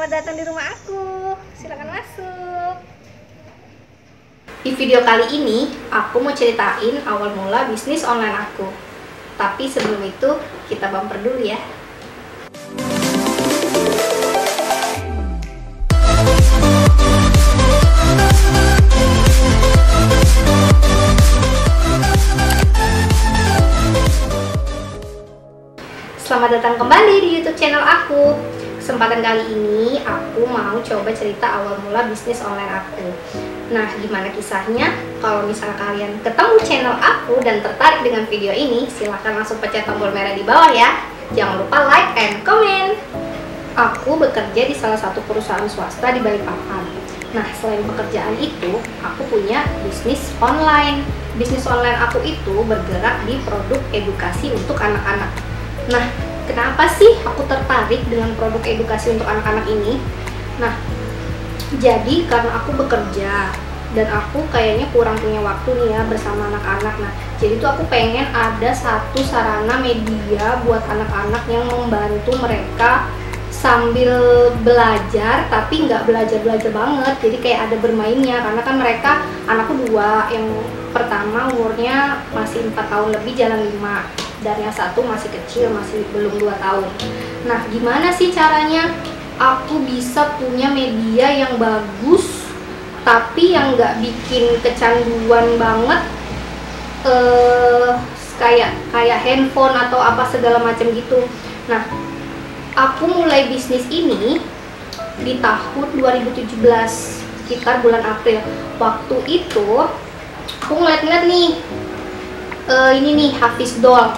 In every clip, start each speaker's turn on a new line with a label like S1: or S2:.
S1: selamat datang di rumah aku. Silakan masuk. Di video kali ini, aku mau ceritain awal mula bisnis online aku. Tapi sebelum itu, kita bumper dulu ya. Selamat datang kembali di YouTube channel aku. Kesempatan kali ini aku mau coba cerita awal mula bisnis online aku. Nah, gimana kisahnya? Kalau misalnya kalian ketemu channel aku dan tertarik dengan video ini, silahkan langsung pencet tombol merah di bawah ya. Jangan lupa like and comment. Aku bekerja di salah satu perusahaan swasta di Balikpapan. Nah, selain pekerjaan itu, aku punya bisnis online. Bisnis online aku itu bergerak di produk edukasi untuk anak-anak. Nah, kenapa sih aku tertarik dengan produk edukasi untuk anak-anak ini? Nah, jadi karena aku bekerja dan aku kayaknya kurang punya waktu nih ya bersama anak-anak. Nah, jadi tuh aku pengen ada satu sarana media buat anak-anak yang membantu mereka sambil belajar, tapi nggak belajar-belajar banget. Jadi kayak ada bermainnya, karena kan mereka, anakku dua, yang pertama umurnya masih 4 tahun lebih, jalan 5, dan yang satu masih kecil, masih belum 2 tahun. Nah, gimana sih caranya aku bisa punya media yang bagus tapi yang nggak bikin kecanduan banget, kayak handphone atau apa segala macam gitu. Nah, aku mulai bisnis ini di tahun 2017, sekitar bulan April. Waktu itu aku ngeliat-ngeliat nih, ini nih Hafiz Doll.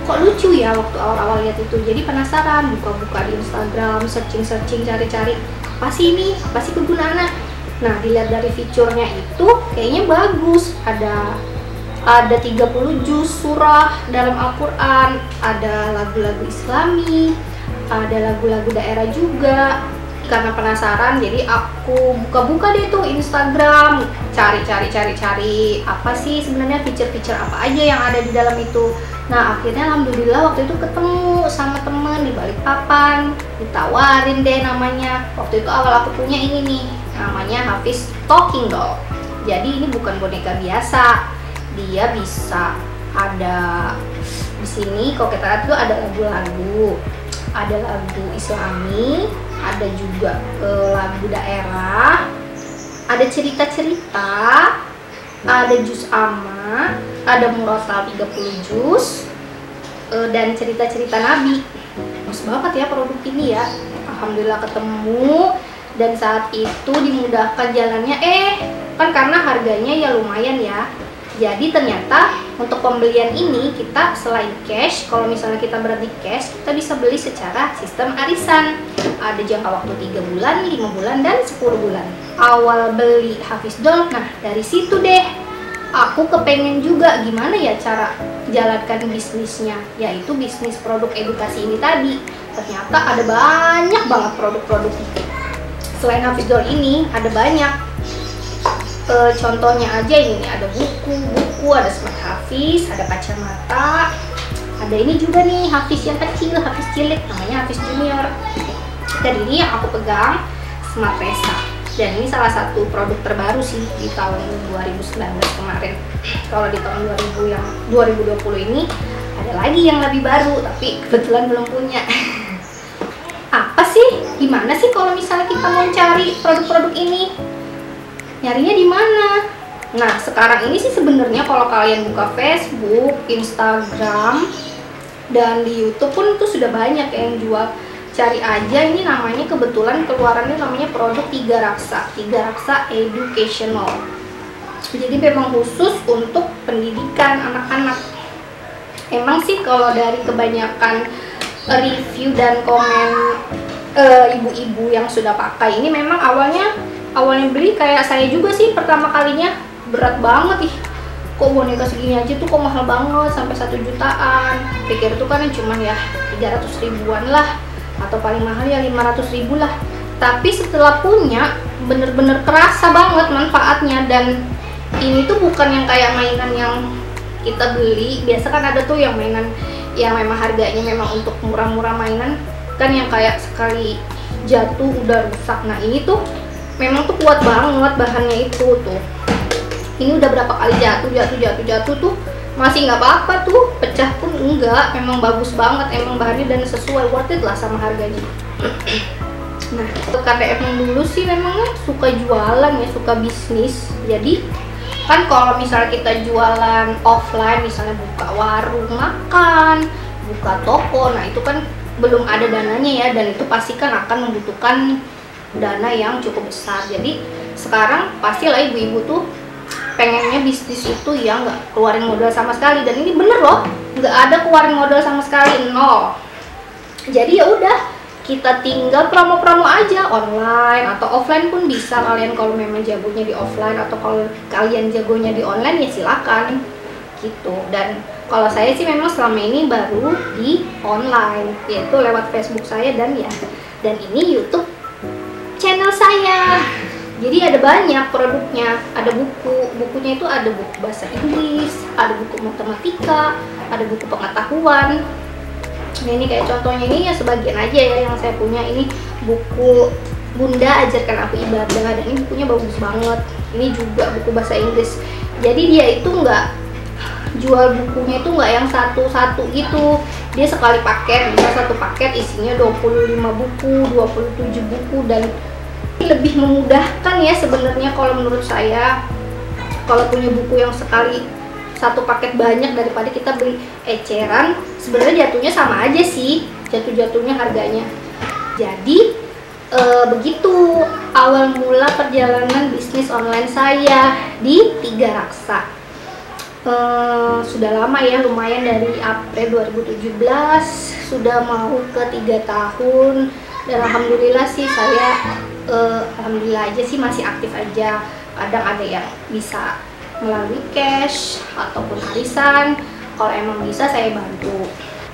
S1: Kok lucu ya waktu awal-awal lihat itu. Jadi penasaran, buka-buka di Instagram, searching-searching, cari-cari apa sih ini, apa sih kegunaannya. Nah, dilihat dari fiturnya itu kayaknya bagus. Ada 30 juz surah dalam Al-Quran, ada lagu-lagu Islami, ada lagu-lagu daerah juga. Karena penasaran, jadi aku buka-buka deh tuh Instagram, cari apa sih sebenarnya fitur-fitur apa aja yang ada di dalam itu. Nah, akhirnya alhamdulillah waktu itu ketemu sama temen di Balikpapan, ditawarin deh namanya. Waktu itu awal aku punya ini nih, namanya Hafiz Talking Doll. Jadi ini bukan boneka biasa, dia bisa ada di sini. Kalau kita lihat tuh ada lagu-lagu, ada lagu Islami, ada juga lagu daerah, ada cerita-cerita, ada juz amma, ada murotal 30 juz, dan cerita-cerita Nabi. Mas banget ya produk ini ya. Alhamdulillah ketemu, dan saat itu dimudahkan jalannya. Kan karena harganya ya lumayan ya. Jadi ternyata untuk pembelian ini kita selain cash, kalau misalnya kita berhenti cash, kita bisa beli secara sistem arisan. Ada jangka waktu 3 bulan, 5 bulan, dan 10 bulan. Awal beli Hafiz Doll, nah dari situ deh aku kepengen juga gimana ya cara jalankan bisnisnya, yaitu bisnis produk edukasi ini tadi. Ternyata ada banyak banget produk-produk itu. Selain Hafiz Doll ini ada banyak. Contohnya aja ini nih, ada buku, ada smart Hafiz, ada kacamata, ada ini juga nih Hafiz yang kecil, Hafiz cilik, namanya Hafiz Junior. Dan ini yang aku pegang, Smart Resa. Dan ini salah satu produk terbaru sih di tahun 2019 kemarin. Kalau di tahun 2020 ini ada lagi yang lebih baru, tapi kebetulan belum punya. Apa sih? Gimana sih kalau misalnya kita mau cari produk-produk ini? Nyarinya di mana? Nah, sekarang ini sih sebenarnya kalau kalian buka Facebook, Instagram, dan di YouTube pun itu sudah banyak yang jual. Cari aja, ini namanya kebetulan keluarannya namanya produk 3 Raksa. 3 Raksa Educational. Jadi memang khusus untuk pendidikan anak-anak. Emang sih kalau dari kebanyakan review dan komen ibu-ibu yang sudah pakai ini, memang awalnya beli kayak saya juga sih, pertama kalinya berat banget. Kok boneka segini aja tuh kok mahal banget, sampai 1 jutaan. Pikir tuh kan cuma ya 300 ribuan lah, atau paling mahal ya 500 ribu lah. Tapi setelah punya, bener-bener kerasa banget manfaatnya. Dan ini tuh bukan yang kayak mainan yang kita beli. Biasa kan ada tuh yang mainan yang memang harganya memang untuk murah-murah mainan, kan yang kayak sekali jatuh, udah rusak. Nah ini tuh memang tuh kuat banget bahannya itu tuh. Ini udah berapa kali jatuh tuh masih nggak apa-apa tuh, pecah pun enggak. Memang bagus banget emang bahannya dan sesuai, worth it lah sama harganya. Nah karena emang dulu sih memangnya suka jualan ya, suka bisnis. Jadi kan kalau misalnya kita jualan offline, misalnya buka warung makan, buka toko, nah itu kan belum ada dananya ya, dan itu pasti kan akan membutuhkan dana yang cukup besar. Jadi sekarang pastilah ibu-ibu tuh pengennya bisnis itu ya nggak keluarin modal sama sekali, dan ini bener loh, nggak ada keluarin modal sama sekali, nol. Jadi ya udah, kita tinggal promo-promo aja, online atau offline pun bisa. Kalian kalau memang jagonya di offline, atau kalau kalian jagonya di online ya silakan gitu. Dan kalau saya sih memang selama ini baru di online, yaitu lewat Facebook saya dan ini YouTube channel saya. Jadi ada banyak produknya, ada bukunya itu ada buku bahasa Inggris, ada buku matematika, ada buku pengetahuan. Nah ini kayak contohnya ini ya sebagian aja ya yang saya punya. Ini buku Bunda Ajarkan Aku Ibadah, dan ini bukunya bagus banget. Ini juga buku bahasa Inggris. Jadi dia itu nggak jual bukunya itu nggak yang satu-satu gitu, dia sekali paket, bisa satu paket isinya 25 buku, 27 buku, dan lebih memudahkan ya sebenarnya kalau menurut saya, kalau punya buku yang sekali satu paket banyak daripada kita beli eceran. Sebenarnya jatuhnya sama aja sih, jatuh-jatuhnya harganya. Jadi begitu awal mula perjalanan bisnis online saya di Tiga Raksa. Sudah lama ya, lumayan, dari April 2017 sudah mau ke 3 tahun, dan alhamdulillah sih saya alhamdulillah aja sih masih aktif aja. Kadang ada yang bisa melalui cash ataupun arisan, kalau emang bisa saya bantu.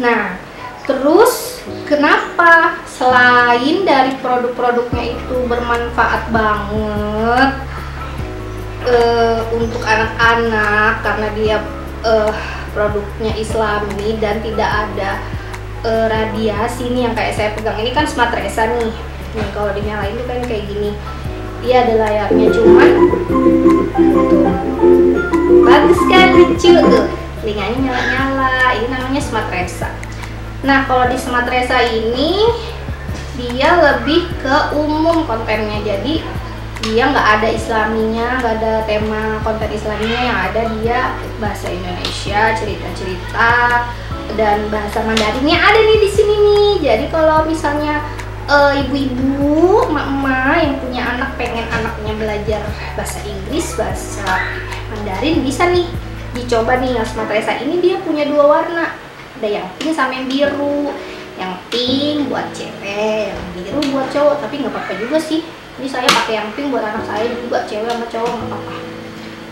S1: Nah terus kenapa selain dari produk-produknya itu bermanfaat banget untuk anak-anak, karena dia produknya Islami dan tidak ada radiasi nih, yang kayak saya pegang ini kan Smart Resa nih. Nih kalau dinyalain tuh kan kayak gini, dia ada layarnya, cuman tuh bagus kan, lucu tuh, telinganya nyala-nyala. Ini namanya Smart Resa. Nah kalau di Smart Resa ini dia lebih ke umum kontennya, jadi dia nggak ada Islaminya, nggak ada tema konten Islaminya. Yang ada dia bahasa Indonesia, cerita-cerita, dan bahasa Mandarinnya ada nih di sini nih. Jadi kalau misalnya ibu-ibu, emak-emak yang punya anak, pengen anaknya belajar bahasa Inggris, bahasa Mandarin, bisa nih dicoba nih yang Smart Resa ini. Dia punya 2 warna, ada yang pink sama yang biru. Yang pink buat cewek, yang biru buat cowok, tapi nggak apa-apa juga sih. Ini saya pakai yang pink buat anak saya juga, cewek sama cowok nggak apa-apa.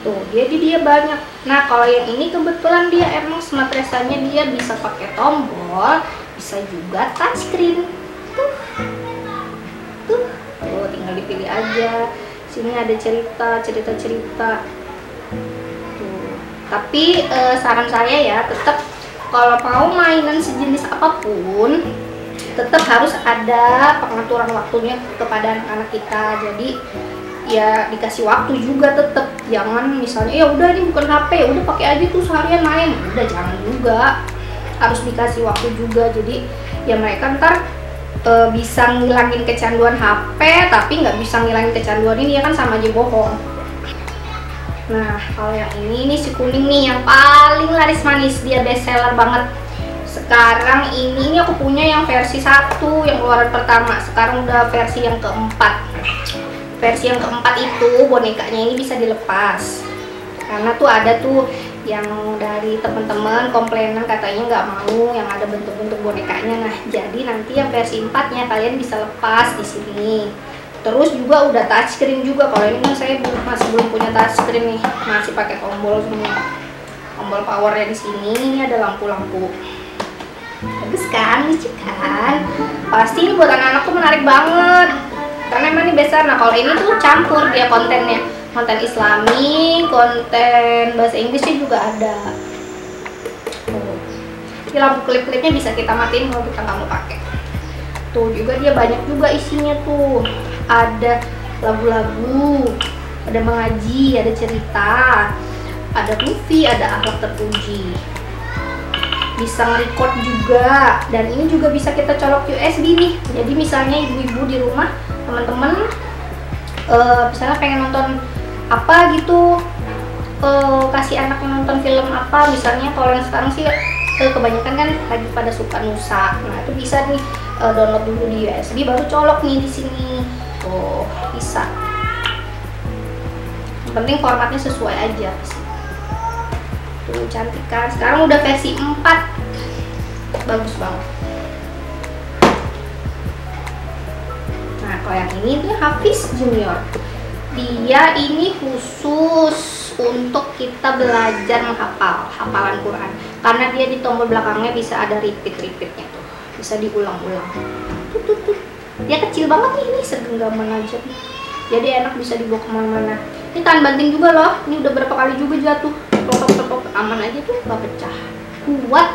S1: Tuh, jadi dia banyak. Nah kalau yang ini kebetulan dia emang Smart Resanya dia bisa pakai tombol, bisa juga touchscreen. Tuh, tinggal dipilih aja. Sini ada cerita. Tuh. Tapi saran saya ya, tetap kalau mau mainan sejenis apapun, tetap harus ada pengaturan waktunya kepada anak-anak kita. Jadi ya dikasih waktu juga, tetap jangan misalnya ya udah ini bukan HP, ya udah pakai aja tuh seharian main, udah jangan juga, harus dikasih waktu juga. Jadi ya mereka ntar bisa ngilangin kecanduan HP tapi nggak bisa ngilangin kecanduan ini, ya kan sama aja bohong. Nah kalau yang ini si kuning nih yang paling laris manis, dia best seller banget sekarang. Ini aku punya yang versi 1 yang keluaran pertama, sekarang udah versi yang keempat. Versi yang keempat itu bonekanya ini bisa dilepas, karena tuh ada tuh yang dari teman-teman komplainan katanya nggak mau yang ada bentuk-bentuk bonekanya. Nah jadi nanti yang versi 4-nya kalian bisa lepas di sini. Terus juga udah touchscreen juga. Kalau ini kan saya masih belum punya touchscreen nih, masih pakai tombol semua. Tombol powernya di sini, ini ada lampu-lampu. Bagus kan, lucu kan? Pasti ini buat anak-anak tuh menarik banget, karena emang ini besar. Nah kalau ini tuh campur dia kontennya, konten Islami, konten bahasa Inggrisnya juga ada. Ini lampu klip-klipnya bisa kita matiin kalau kita nggak mau pakai. Tuh juga dia banyak juga isinya tuh. Ada lagu-lagu, ada mengaji, ada cerita, ada movie, ada akhlak terpuji. Bisa nge-record juga, dan ini juga bisa kita colok USB nih. Jadi misalnya ibu-ibu di rumah, teman-teman misalnya pengen nonton apa gitu, kasih anaknya nonton film apa, misalnya kalau yang sekarang sih kebanyakan kan lagi pada suka nusa. Nah itu bisa nih download dulu di USB, baru colok nih di sini. Tuh bisa. Yang penting formatnya sesuai aja sih. Tuh cantik kan. Sekarang udah versi 4, bagus banget. Nah kalau yang ini dia Hafiz Junior. Dia ini khusus untuk kita belajar menghafal, hafalan Quran. Karena dia di tombol belakangnya bisa ada repeat-repeatnya tuh, bisa diulang-ulang. Tuh. Dia kecil banget nih, ini segenggaman aja nih. Jadi enak bisa dibawa kemana-mana. Ini tahan banting juga loh. Ini udah berapa kali juga jatuh. Tok, aman aja tuh, gak pecah. Kuat.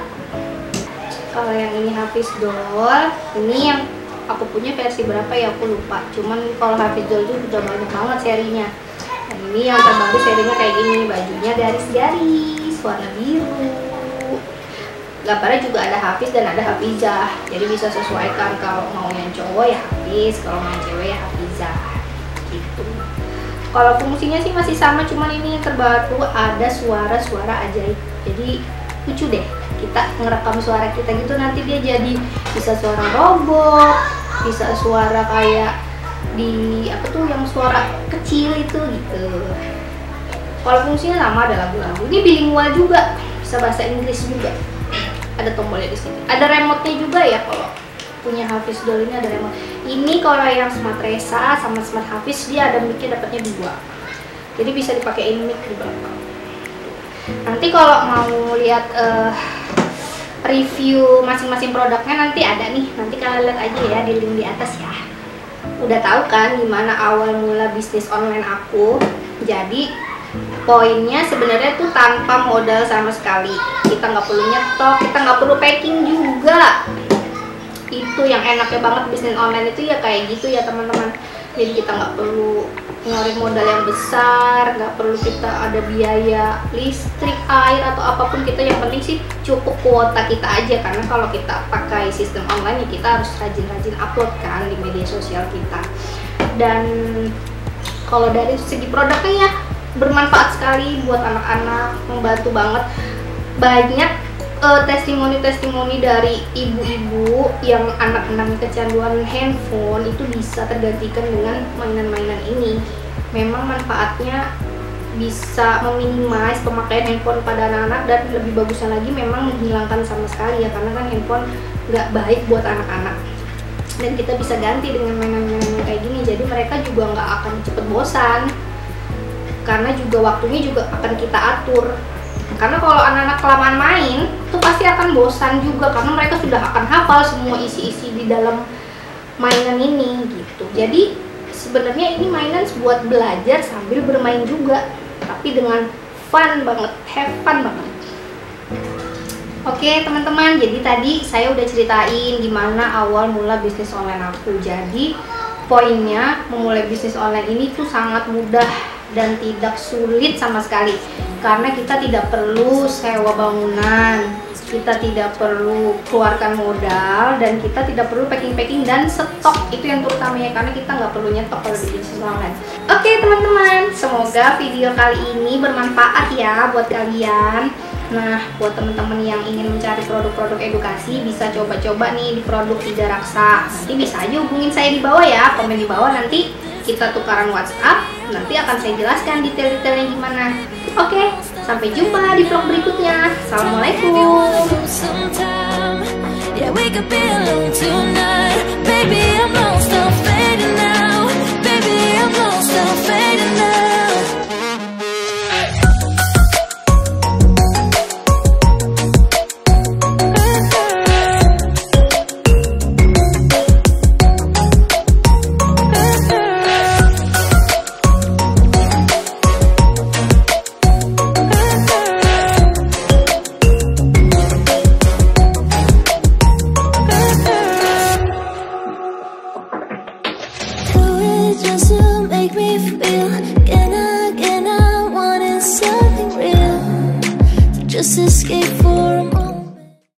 S1: Kalau yang ini Hafiz Doll, ini yang aku punya versi berapa ya aku lupa. Cuman kalau Hafiz Doll itu udah banyak banget serinya. Dan ini yang terbaru serinya kayak gini, bajunya garis-garis warna biru. Gambarnya juga ada Hafiz dan ada Hafizah. Jadi bisa sesuaikan, kalau mau yang cowok ya Hafiz, kalau mau yang cewek ya Hafizah. Gitu. Kalau fungsinya sih masih sama, cuman ini yang terbaru ada suara-suara ajaib. Jadi lucu deh, kita ngerekam suara kita gitu, nanti dia jadi bisa suara robot, bisa suara kayak di apa tuh yang suara kecil itu gitu. Kalau fungsinya sama, ada lagu-lagu. Ini bilingual juga, bisa bahasa Inggris juga. Ada tombolnya di sini. Ada remote-nya juga ya, kalau punya Hafiz Doll ini ada remote. Ini kalau yang Smart Resa sama Smart Hafiz dia ada mic-nya, dapatnya 2. Jadi bisa dipakein mic di belakang. Nanti kalau mau lihat review masing-masing produknya nanti ada nih. Nanti kalian lihat aja ya di link di atas ya. Udah tahu kan gimana awal mula bisnis online aku. Jadi poinnya sebenarnya tuh tanpa modal sama sekali. Kita nggak perlu nyetok, kita nggak perlu packing juga. Itu yang enaknya banget bisnis online itu ya kayak gitu ya teman-teman. Jadi kita nggak perlu ngeluarin modal yang besar, nggak perlu kita ada biaya listrik, air atau apapun. Kita yang penting sih cukup kuota kita aja, karena kalau kita pakai sistem online ya kita harus rajin-rajin upload kan di media sosial kita. Dan kalau dari segi produknya ya bermanfaat sekali buat anak-anak, membantu banget. Banyak testimoni-testimoni dari ibu-ibu yang anak-anak kecanduan handphone itu bisa tergantikan dengan mainan-mainan ini. Memang manfaatnya bisa meminimais pemakaian handphone pada anak-anak, dan lebih bagusnya lagi memang menghilangkan sama sekali ya, karena kan handphone nggak baik buat anak-anak. Dan kita bisa ganti dengan mainan-mainan kayak gini, jadi mereka juga nggak akan cepet bosan, karena juga waktunya juga akan kita atur. Karena kalau anak-anak kelamaan main tuh pasti akan bosan juga, karena mereka sudah akan hafal semua isi-isi di dalam mainan ini gitu. Jadi sebenarnya ini mainan buat belajar sambil bermain juga, tapi dengan fun banget, have fun banget. Oke teman-teman, jadi tadi saya udah ceritain gimana awal mula bisnis online aku. Jadi poinnya memulai bisnis online ini tuh sangat mudah dan tidak sulit sama sekali, karena kita tidak perlu sewa bangunan, kita tidak perlu keluarkan modal, dan kita tidak perlu packing dan stok. Itu yang terutamanya, karena kita nggak perlu nyetok kalau di bisnis online. Oke teman-teman, semoga video kali ini bermanfaat ya buat kalian. Nah, buat teman-teman yang ingin mencari produk-produk edukasi, bisa coba-coba nih di Produk Ida Raksa. Nanti bisa aja hubungin saya di bawah ya, komen di bawah, nanti kita tukaran WhatsApp. Nanti akan saya jelaskan detail-detailnya gimana. Oke, sampai jumpa di vlog berikutnya. Assalamualaikum.
S2: just to make me feel again, I wanted something real, to just escape for